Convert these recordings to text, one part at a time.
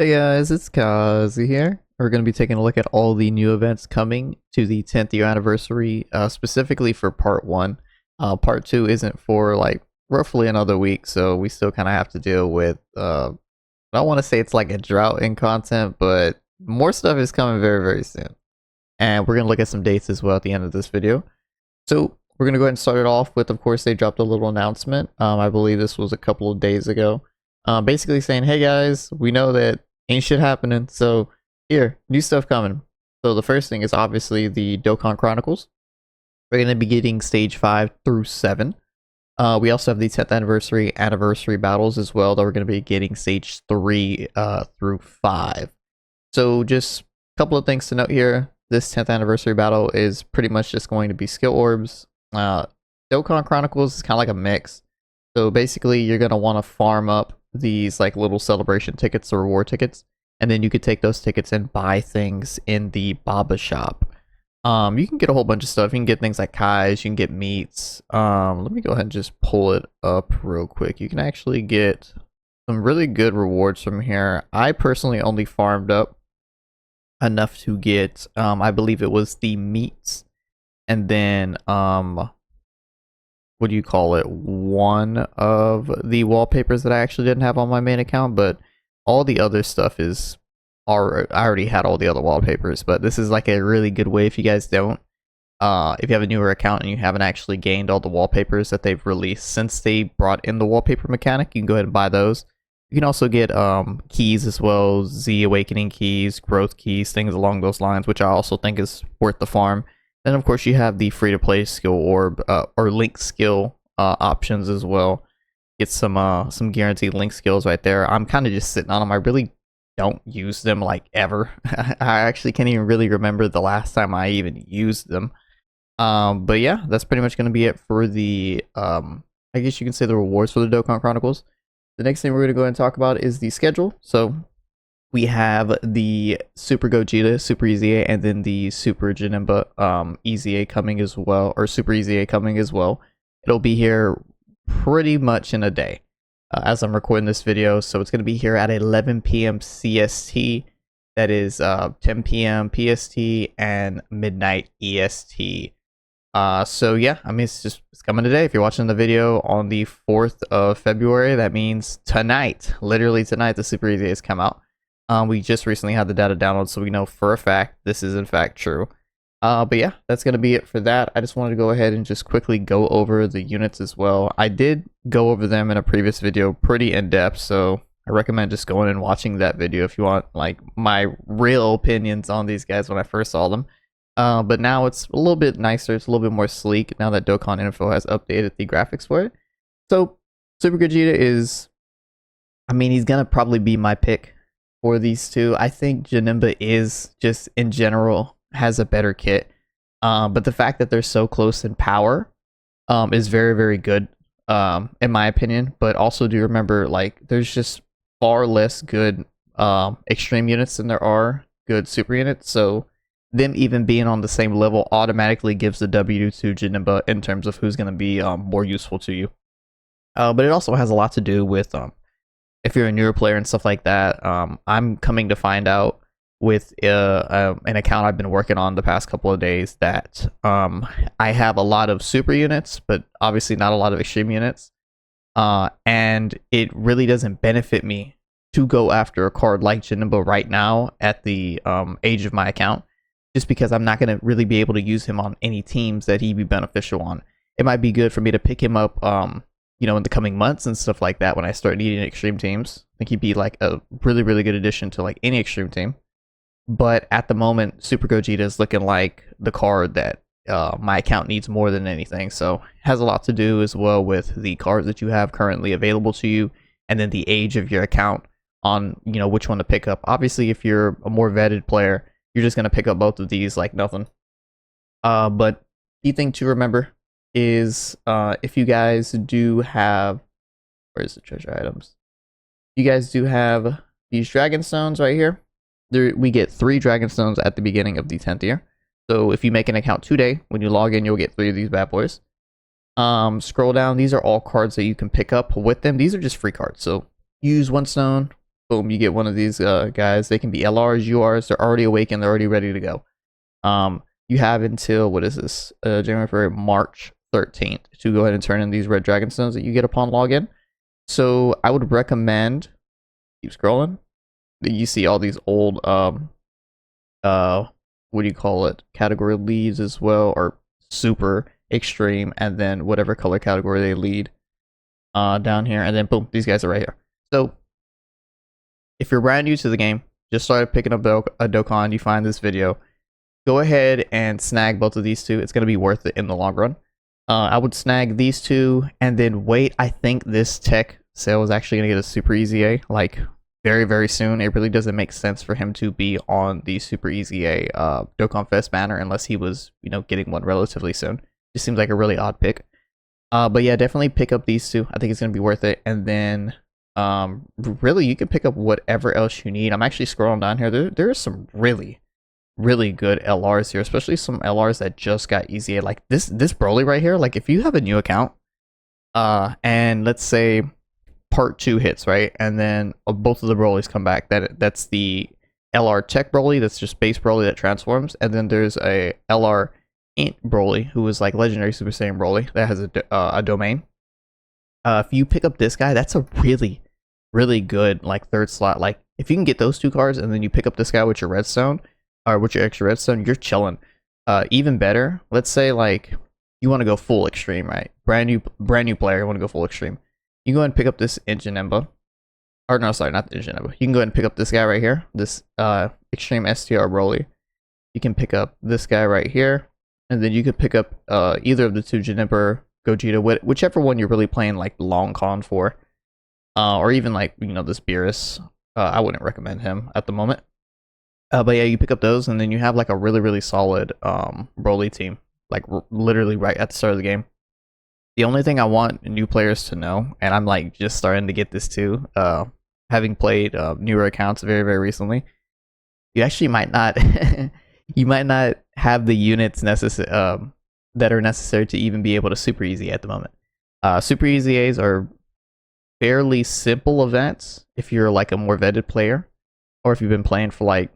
Hey guys, it's Kazi here. We're going to be taking a look at all the new events coming to the 10th year anniversary, specifically for part 1. Part 2 isn't for like roughly another week, so we still kind of have to deal with, I don't want to say it's like a drought in content, but more stuff is coming very, very soon. And we're going to look at some dates as well at the end of this video. So we're going to go ahead and start it off with, of course, they dropped a little announcement. I believe this was a couple of days ago. Basically saying, hey guys, we know that ain't shit happening, so here, new stuff coming. So the first thing is obviously the Dokkan Chronicles. We're going to be getting stage 5 through 7. We also have the 10th anniversary battles as well that we're going to be getting stage 3 through 5. So just a couple of things to note here. This 10th anniversary battle is pretty much just going to be skill orbs. Dokkan Chronicles is kind of like a mix. So basically you're going to want to farm up these like little celebration tickets or reward tickets, and then you could take those tickets and buy things in the Baba shop. You can get a whole bunch of stuff. You can get things like Kais, you can get meats. Let me go ahead and just pull it up real quick. You can actually get some really good rewards from here. I personally only farmed up enough to get I believe it was the meats, and then what do you call it, one of the wallpapers that I actually didn't have on my main account, but all the other stuff is I already had all the other wallpapers. But this is like a really good way if you guys don't, if you have a newer account and you haven't actually gained all the wallpapers that they've released since they brought in the wallpaper mechanic, you can go ahead and buy those. You can also get keys as well, Z Awakening keys, growth keys, things along those lines, which I also think is worth the farm. Then of course you have the free-to-play skill orb or link skill options as well. Get some guaranteed link skills right there. I'm kind of just sitting on them. I really don't use them like ever. I actually can't even really remember the last time I even used them. But yeah, that's pretty much going to be it for the I guess you can say the rewards for the Dokkan Chronicles. The next thing we're going to go ahead and talk about is the schedule. So we have the Super Gogeta, Super EZA, and then the Super JANEMBA EZA coming as well, or Super EZA coming as well. It'll be here pretty much in a day as I'm recording this video. So it's going to be here at 11 p.m. CST. That is 10 p.m. PST and midnight EST. So yeah, I mean, it's coming today. If you're watching the video on the 4th of February, that means tonight, literally tonight, the Super EZA has come out. We just recently had the data download, so we know for a fact this is in fact true. But yeah, that's going to be it for that. I just wanted to go ahead and just quickly go over the units as well. I did go over them in a previous video pretty in depth, so I recommend just going and watching that video if you want like my real opinions on these guys when I first saw them. But now it's a little bit nicer, it's a little bit more sleek now that Dokkan Info has updated the graphics for it. So Super Gogeta is, I mean, he's going to probably be my pick for these two. I think JANEMBA is just in general has a better kit, but the fact that they're so close in power is very, very good in my opinion. But also do remember, like, there's just far less good extreme units than there are good super units, so them even being on the same level automatically gives the W to JANEMBA in terms of who's going to be more useful to you. But it also has a lot to do with if you're a newer player and stuff like that. I'm coming to find out with an account I've been working on the past couple of days that I have a lot of super units, but obviously not a lot of extreme units. And it really doesn't benefit me to go after a card like JANEMBA right now at the age of my account, just because I'm not going to really be able to use him on any teams that he'd be beneficial on. It might be good for me to pick him up you know, in the coming months and stuff like that when I start needing extreme teams. I think he'd be like a really, really good addition to like any extreme team. But at the moment, Super Gogeta is looking like the card that my account needs more than anything. So it has a lot to do as well with the cards that you have currently available to you, and then the age of your account on, you know, which one to pick up. Obviously, if you're a more vetted player, you're just going to pick up both of these like nothing. But key thing to remember is if you guys do have, where's the treasure items? You guys do have these dragon stones right here. We get 3 dragon stones at the beginning of the 10th year. So if you make an account today, when you log in, you'll get 3 of these bad boys. Scroll down. These are all cards that you can pick up with them. These are just free cards. So use 1 stone, boom, you get one of these guys. They can be LRs, URs. They're already awakened. They're already ready to go. You have until, what is this, January, February, March 13th to go ahead and turn in these red dragon stones that you get upon login. So I would recommend, keep scrolling, that you see all these old what do you call it, category leads as well, or super, extreme, and then whatever color category they lead down here, and then boom, these guys are right here. So if you're brand new to the game, just started picking up a Dokkan, you find this video, go ahead and snag both of these two. It's going to be worth it in the long run. I would snag these two and then wait. I think this tech sale is actually going to get a super easy A, like very, very soon. It really doesn't make sense for him to be on the super easy A Dokkan Fest banner unless he was, you know, getting one relatively soon. Just seems like a really odd pick. But yeah, definitely pick up these two. I think it's going to be worth it. And then really, you can pick up whatever else you need. I'm actually scrolling down here. There are some really good LRs here, especially some LRs that just got easy A. Like this Broly right here. Like if you have a new account, and let's say part 2 hits, right, and then both of the Brolys come back. That's the LR Tech Broly. That's just base Broly that transforms, and then there's a LR Int Broly who is like Legendary Super Saiyan Broly that has a domain. If you pick up this guy, that's a really good like third slot. Like if you can get those two cards and then you pick up this guy with your redstone or with your extra redstone, you're chilling. Even better, let's say like you want to go full extreme, right? Brand new player, you want to go full extreme. You go ahead and pick up this JANEMBA. Or no, sorry, not the JANEMBA. You can go ahead and pick up this guy right here, this extreme STR Broly. You can pick up this guy right here, and then you could pick up either of the two, JANEMBA, Gogeta, whichever one you're really playing like long con for, or even like, you know, this Beerus. I wouldn't recommend him at the moment. But yeah, you pick up those, and then you have like a really solid Broly team, like literally right at the start of the game. The only thing I want new players to know, and I'm like just starting to get this too, having played newer accounts very recently, you actually might not you might not have the units that are necessary to even be able to super easy at the moment. Super easy A's are fairly simple events if you're like a more vetted player, or if you've been playing for like,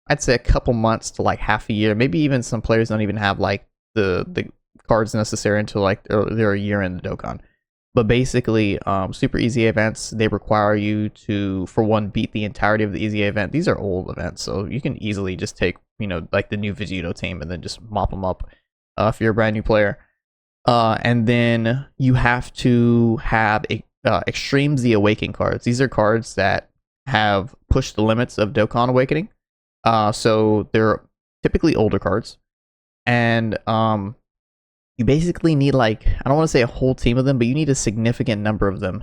I'd say a couple months to like half a year. Maybe even some players don't even have like the cards necessary until like they're a year in the Dokkan. But basically, super easy events, they require you to, for one, beat the entirety of the easy event. These are old events, so you can easily just take, you know, like the new Vegito team and then just mop them up if you're a brand new player. And then you have to have Extreme Z Awakening cards. These are cards that have pushed the limits of Dokkan Awakening. So they're typically older cards. And you basically need like, I don't want to say a whole team of them, but you need a significant number of them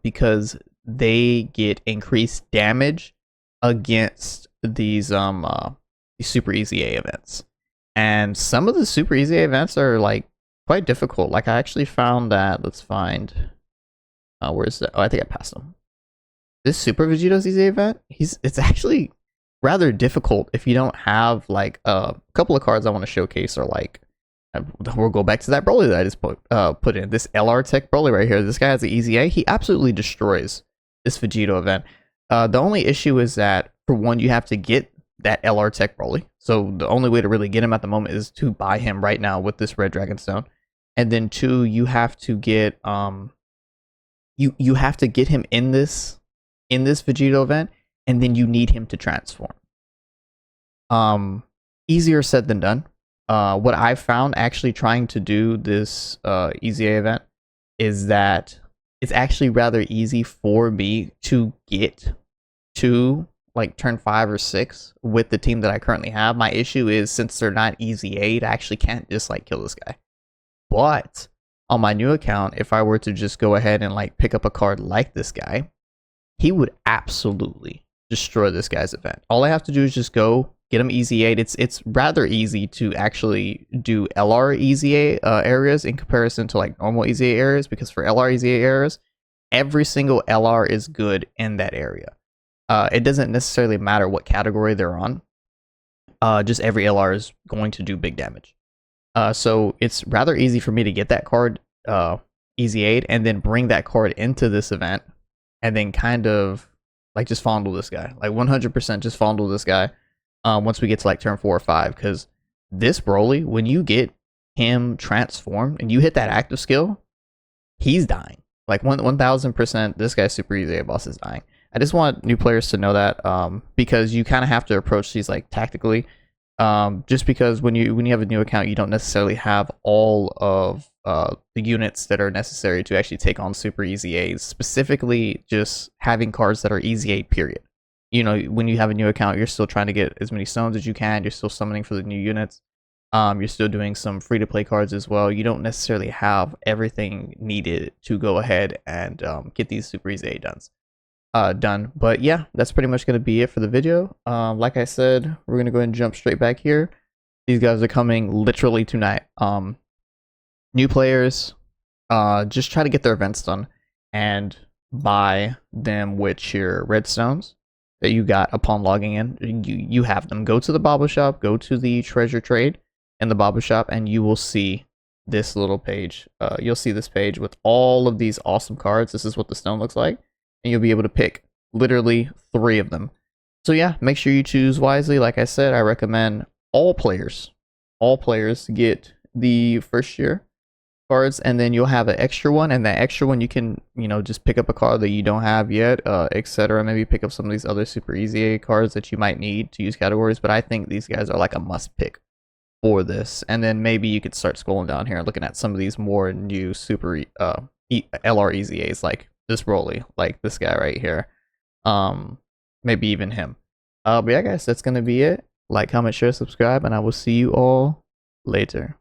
because they get increased damage against these super easy A events. And some of the super easy A events are like quite difficult. Like I actually found that, let's find, where's that? Oh, I think I passed them. This Super Vegito's easy event, it's actually rather difficult if you don't have like a couple of cards I want to showcase, or like, we'll go back to that Broly that I just put in. This LR Tech Broly right here. This guy has the easy A. He absolutely destroys this Vegito event. The only issue is that, for one, you have to get that LR Tech Broly. So the only way to really get him at the moment is to buy him right now with this Red Dragon Stone. And then 2, you have to get you have to get him in this Vegito event, and then you need him to transform. Easier said than done. What I found actually trying to do this easy A event is that it's actually rather easy for me to get to like turn 5 or 6 with the team that I currently have. My issue is, since they're not easy A, I actually can't just like kill this guy. But on my new account, if I were to just go ahead and like pick up a card like this guy, he would absolutely destroy this guy's event. All I have to do is just go get him easy 8. It's rather easy to actually do LR easy A areas in comparison to like normal easy A areas, because for LR easy A areas, every single LR is good in that area. It doesn't necessarily matter what category they're on. Just every LR is going to do big damage. So it's rather easy for me to get that card easy 8 and then bring that card into this event, and then kind of Like, just fondle this guy. Like, 100% just fondle this guy once we get to, like, turn 4 or 5. Because this Broly, when you get him transformed and you hit that active skill, he's dying. Like, 1000%, this guy's Super EZA boss is dying. I just want new players to know that because you kind of have to approach these, like, tactically. Just because when you have a new account, you don't necessarily have all of the units that are necessary to actually take on Super EZAs. Specifically, just having cards that are EZA, period. You know, when you have a new account, you're still trying to get as many stones as you can. You're still summoning for the new units. You're still doing some free-to-play cards as well. You don't necessarily have everything needed to go ahead and get these Super EZA done. But yeah, that's pretty much going to be it for the video. Like I said, we're going to go ahead and jump straight back here. These guys are coming literally tonight. New players, just try to get their events done and buy them with your redstones that you got upon logging in. You have them. Go to the Baba shop, go to the treasure trade in the Baba shop, and you will see this little page. You'll see this page with all of these awesome cards. This is what the stone looks like. And you'll be able to pick literally 3 of them. So yeah, make sure you choose wisely. Like I said, I recommend all players get the first year cards, and then you'll have an extra one, and that extra one you can, you know, just pick up a card that you don't have yet, etc. Maybe pick up some of these other Super EZA cards that you might need to use categories, but I think these guys are like a must pick for this. And then maybe you could start scrolling down here and looking at some of these more new Super LR EZAs, like this Broly, like this guy right here, maybe even him. But yeah guys, that's gonna be it. Like, comment, share, subscribe, and I will see you all later.